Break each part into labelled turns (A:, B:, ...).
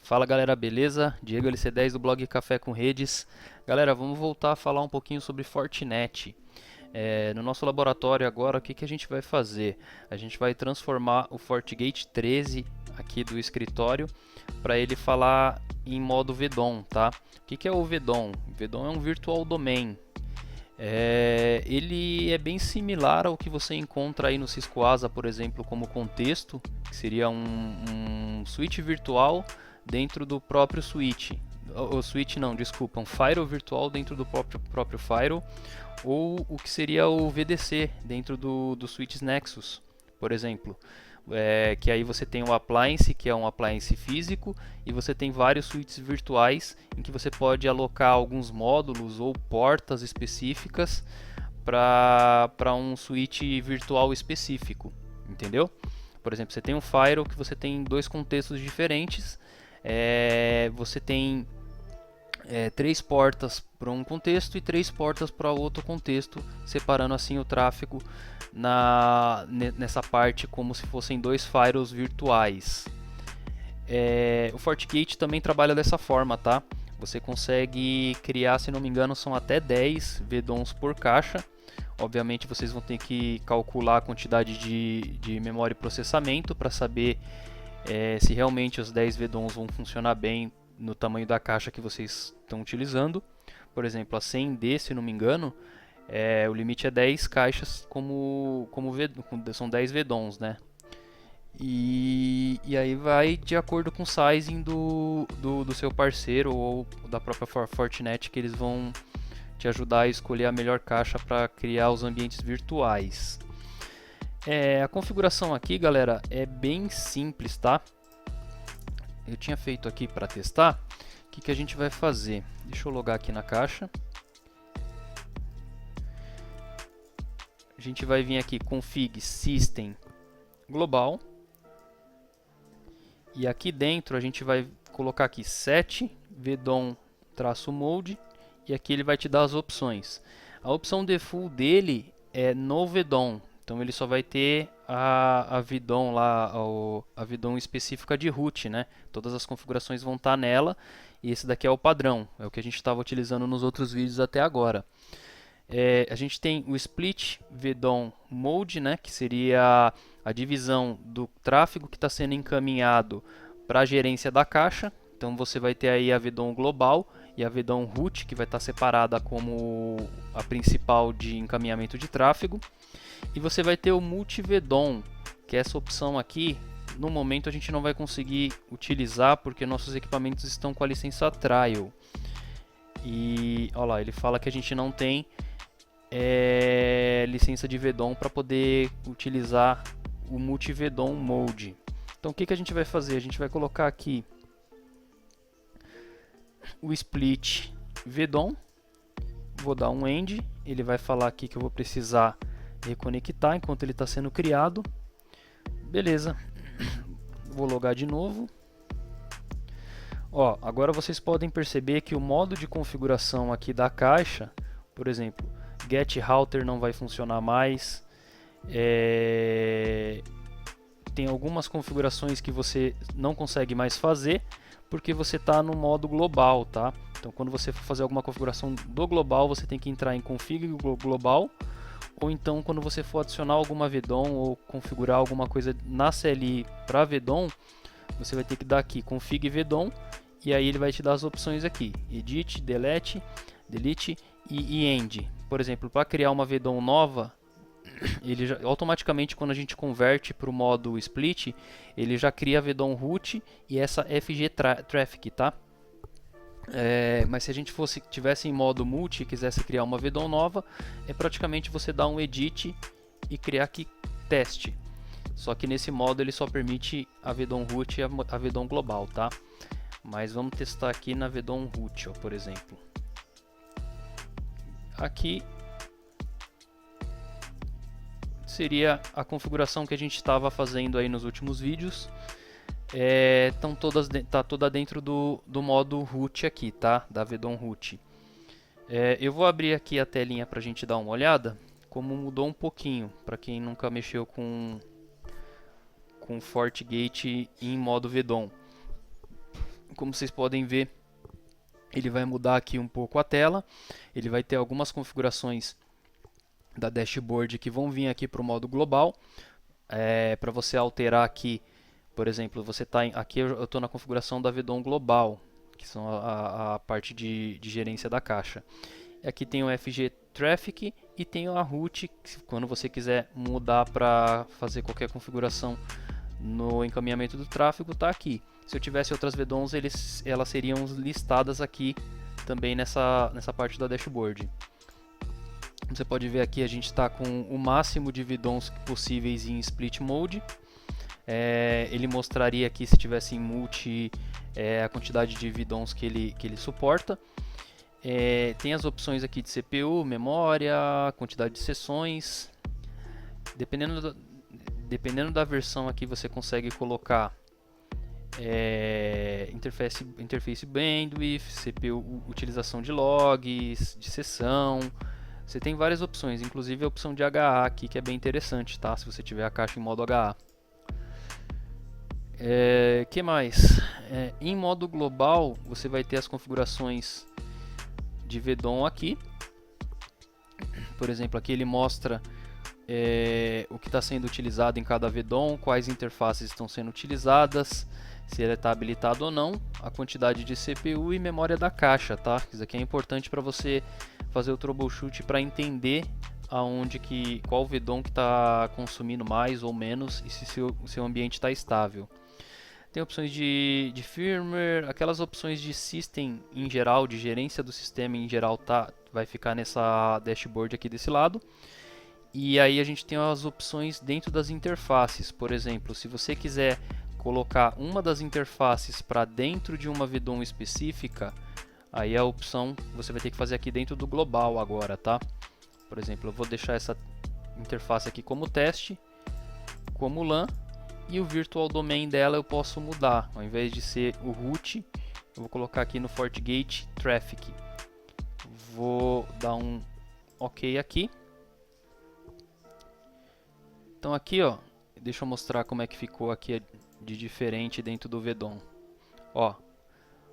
A: Fala galera, beleza? Diego LC10 do blog Café com Redes. Galera, vamos voltar a falar um pouquinho sobre Fortinet. No nosso laboratório agora, o que a gente vai fazer? A gente vai transformar o FortiGate 13 aqui do escritório para ele falar em modo VDOM, tá? O que é o VDOM? O VDOM é um Virtual Domain. Ele é bem similar ao que você encontra aí no Cisco ASA, por exemplo, como contexto, que seria um switch virtual dentro do próprio switch. O switch não, desculpa, um firewall virtual dentro do próprio firewall, ou o que seria o VDC dentro do switch Nexus, por exemplo. Que aí você tem o appliance, que é um appliance físico, e você tem vários switches virtuais em que você pode alocar alguns módulos ou portas específicas para um switch virtual específico, entendeu? Por exemplo, você tem um firewall que você tem dois contextos diferentes, você tem três portas para um contexto e três portas para outro contexto, separando assim o tráfego nessa parte como se fossem dois firewalls virtuais. O FortiGate também trabalha dessa forma, tá? Você consegue criar, se não me engano, são até 10 VDOMs por caixa. Obviamente vocês vão ter que calcular a quantidade de memória e processamento para saber se realmente os 10 VDOMs vão funcionar bem no tamanho da caixa que vocês estão utilizando. Por exemplo, a 100D, se não me engano, o limite é 10 caixas são 10 VDOMs, né? E aí vai de acordo com o sizing do seu parceiro ou da própria Fortinet, que eles vão te ajudar a escolher a melhor caixa para criar os ambientes virtuais. A configuração aqui, galera, é bem simples, tá? Eu tinha feito aqui para testar. O que a gente vai fazer? Deixa eu logar aqui na caixa. A gente vai vir aqui config system global. E aqui dentro a gente vai colocar aqui set vdom-mode e aqui ele vai te dar as opções. A opção default dele é no vdom, então ele só vai ter a VDOM lá, a VDOM específica de root, né? Todas as configurações vão estar nela e esse daqui é o padrão, é o que a gente estava utilizando nos outros vídeos até agora. A gente tem o split VDOM mode, né, que seria a divisão do tráfego que está sendo encaminhado para a gerência da caixa. Então você vai ter aí a VDOM global e a VDOM root, que vai estar separada como a principal de encaminhamento de tráfego. E você vai ter o multi-VDOM, que é essa opção aqui. No momento a gente não vai conseguir utilizar porque nossos equipamentos estão com a licença trial. E olha lá, ele fala que a gente não tem licença de VDOM para poder utilizar o multi-VDOM mode. Então o que a gente vai fazer? A gente vai colocar aqui o split VDOM, vou dar um end, ele vai falar aqui que eu vou precisar reconectar enquanto ele está sendo criado. Beleza, vou logar de novo. Agora vocês podem perceber que o modo de configuração aqui da caixa, por exemplo, get router não vai funcionar mais. Tem algumas configurações que você não consegue mais fazer porque você está no modo global, tá? Então quando você for fazer alguma configuração do global, você tem que entrar em config global, ou então quando você for adicionar alguma VDOM ou configurar alguma coisa na CLI para VDOM, você vai ter que dar aqui config VDOM e aí ele vai te dar as opções aqui: edit, delete e end. Por exemplo, para criar uma VDOM nova, ele automaticamente, quando a gente converte para o modo split, ele já cria a VDOM root e essa FG traffic, tá? Mas se a gente tivesse em modo multi e quisesse criar uma VDOM nova, é praticamente você dar um edit e criar aqui teste. Só que nesse modo ele só permite a VDOM root e a VDOM global, tá? Mas vamos testar aqui na VDOM root, por exemplo. Aqui seria a configuração que a gente estava fazendo aí nos últimos vídeos. Tá toda dentro do modo root aqui, tá? Da VDOM root. Eu vou abrir aqui a telinha para a gente dar uma olhada como mudou um pouquinho para quem nunca mexeu com FortiGate em modo VDOM. Como vocês podem ver, ele vai mudar aqui um pouco a tela. Ele vai ter algumas configurações da dashboard que vão vir aqui para o modo global. Para você alterar aqui, por exemplo, você tá aqui eu estou na configuração da VDOM global, que são a parte de gerência da caixa. Aqui tem o FG Traffic e tem a route, quando você quiser mudar para fazer qualquer configuração no encaminhamento do tráfego, está aqui. Se eu tivesse outras VDOMs, elas seriam listadas aqui também nessa parte da dashboard. Você pode ver aqui, a gente está com o máximo de VDOMs possíveis em Split Mode. Ele mostraria aqui, se tivesse em Multi, a quantidade de VDOMs que ele suporta. Tem as opções aqui de CPU, memória, quantidade de sessões. Dependendo da versão aqui, você consegue colocar interface bandwidth, CPU, utilização de logs, de sessão. Você tem várias opções, inclusive a opção de HA aqui, que é bem interessante, tá? Se você tiver a caixa em modo HA. Que mais? Em modo global, você vai ter as configurações de VDOM aqui. Por exemplo, aqui ele mostra o que está sendo utilizado em cada VDOM, quais interfaces estão sendo utilizadas, se ele está habilitado ou não, a quantidade de CPU e memória da caixa, tá? Isso aqui é importante para você fazer o troubleshoot para entender qual VDOM que está consumindo mais ou menos e se o seu ambiente está estável. Tem opções de firmware, aquelas opções de system em geral, de gerência do sistema em geral, vai ficar nessa dashboard aqui desse lado. E aí a gente tem as opções dentro das interfaces. Por exemplo, se você quiser colocar uma das interfaces para dentro de uma VDOM específica, aí a opção você vai ter que fazer aqui dentro do global agora, tá? Por exemplo, eu vou deixar essa interface aqui como teste, como LAN, e o virtual domain dela eu posso mudar. Ao invés de ser o root, eu vou colocar aqui no FortiGate Traffic. Vou dar um OK aqui. Então aqui, ó, deixa eu mostrar como é que ficou aqui de diferente dentro do VDOM. Ó,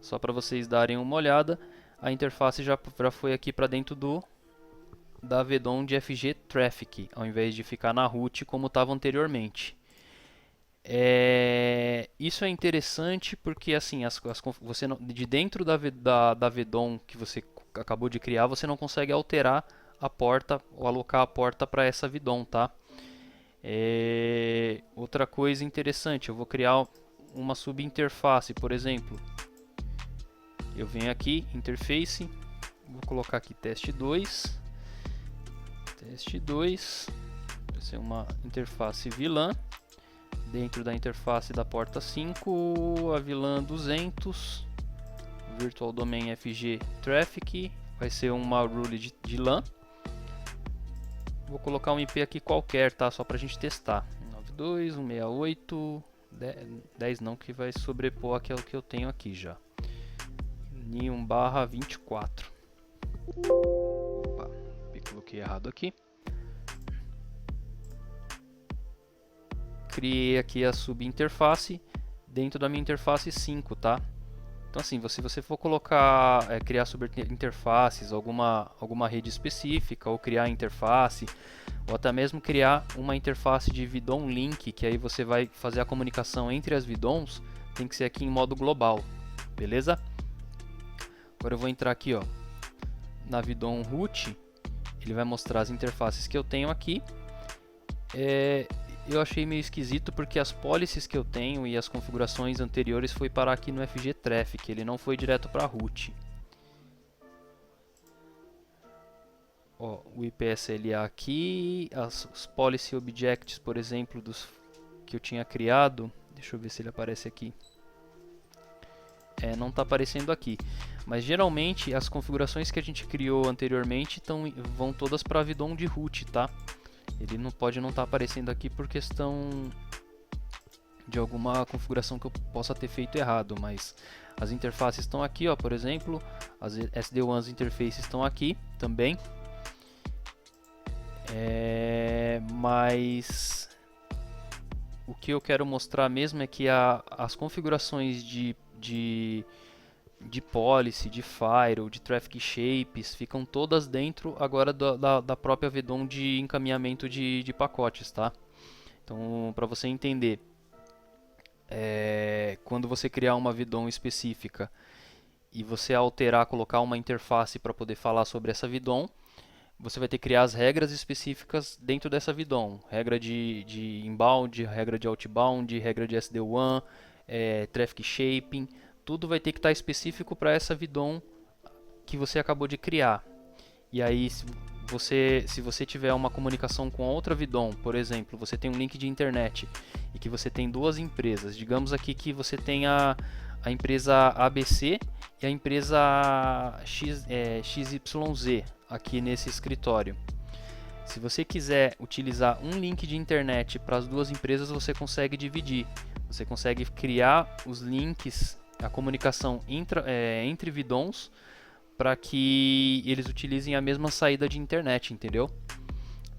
A: só para vocês darem uma olhada, a interface já foi aqui para dentro da VDOM de FG Traffic, ao invés de ficar na root como estava anteriormente. Isso é interessante porque assim, você de dentro da VDOM que você acabou de criar, você não consegue alterar a porta ou alocar a porta para essa VDOM, tá? Outra coisa interessante, eu vou criar uma subinterface, por exemplo. Eu venho aqui, interface, vou colocar aqui teste 2. Teste 2, vai ser uma interface VLAN. Dentro da interface da porta 5, a VLAN 200, Virtual Domain FG Traffic, vai ser uma rule de LAN. Vou colocar um IP aqui qualquer, tá? Só pra gente testar. 92.168.10 não, que vai sobrepor aquilo que eu tenho aqui já. NI1/24. Opa, coloquei errado aqui. Criei aqui a subinterface dentro da minha interface 5, tá? Então assim, se você for colocar, criar subinterfaces, alguma rede específica, ou criar interface, ou até mesmo criar uma interface de VDOM link, que aí você vai fazer a comunicação entre as VDOMs, tem que ser aqui em modo global, beleza? Agora eu vou entrar aqui, ó, na VDOM root, ele vai mostrar as interfaces que eu tenho aqui. Eu achei meio esquisito porque as policies que eu tenho e as configurações anteriores foi parar aqui no FG Traffic, ele não foi direto para a root. Ó, o IPSLA aqui, os policy objects, por exemplo, que eu tinha criado, deixa eu ver se ele aparece aqui. Não está aparecendo aqui, mas geralmente as configurações que a gente criou anteriormente vão todas para a VDOM de root, tá? Ele não pode não estar aparecendo aqui por questão de alguma configuração que eu possa ter feito errado, mas as interfaces estão aqui, ó, por exemplo, as SD-WANs interfaces estão aqui também. Mas o que eu quero mostrar mesmo é que as configurações de policy, de firewall, de traffic shapes, ficam todas dentro agora da própria VDOM de encaminhamento de pacotes, tá? Então, para você entender, quando você criar uma VDOM específica e você alterar, colocar uma interface para poder falar sobre essa VDOM, você vai ter que criar as regras específicas dentro dessa VDOM. Regra de inbound, regra de outbound, regra de SD-WAN, traffic shaping, tudo vai ter que estar específico para essa VDOM que você acabou de criar. E aí, se você tiver uma comunicação com outra VDOM, por exemplo, você tem um link de internet e que você tem duas empresas, digamos aqui que você tem a empresa ABC e a empresa XYZ aqui nesse escritório. Se você quiser utilizar um link de internet para as duas empresas, você consegue dividir. Você consegue criar os links, a comunicação entre VDOMs, para que eles utilizem a mesma saída de internet, entendeu?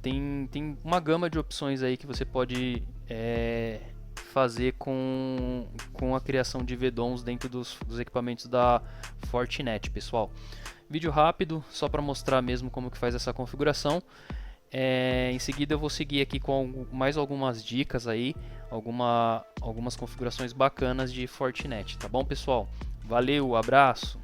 A: Tem uma gama de opções aí que você pode fazer com a criação de VDOMs dentro dos equipamentos da Fortinet, pessoal. Vídeo rápido, só para mostrar mesmo como que faz essa configuração. Em seguida eu vou seguir aqui com mais algumas dicas aí, algumas configurações bacanas de Fortinet, tá bom, pessoal? Valeu, abraço!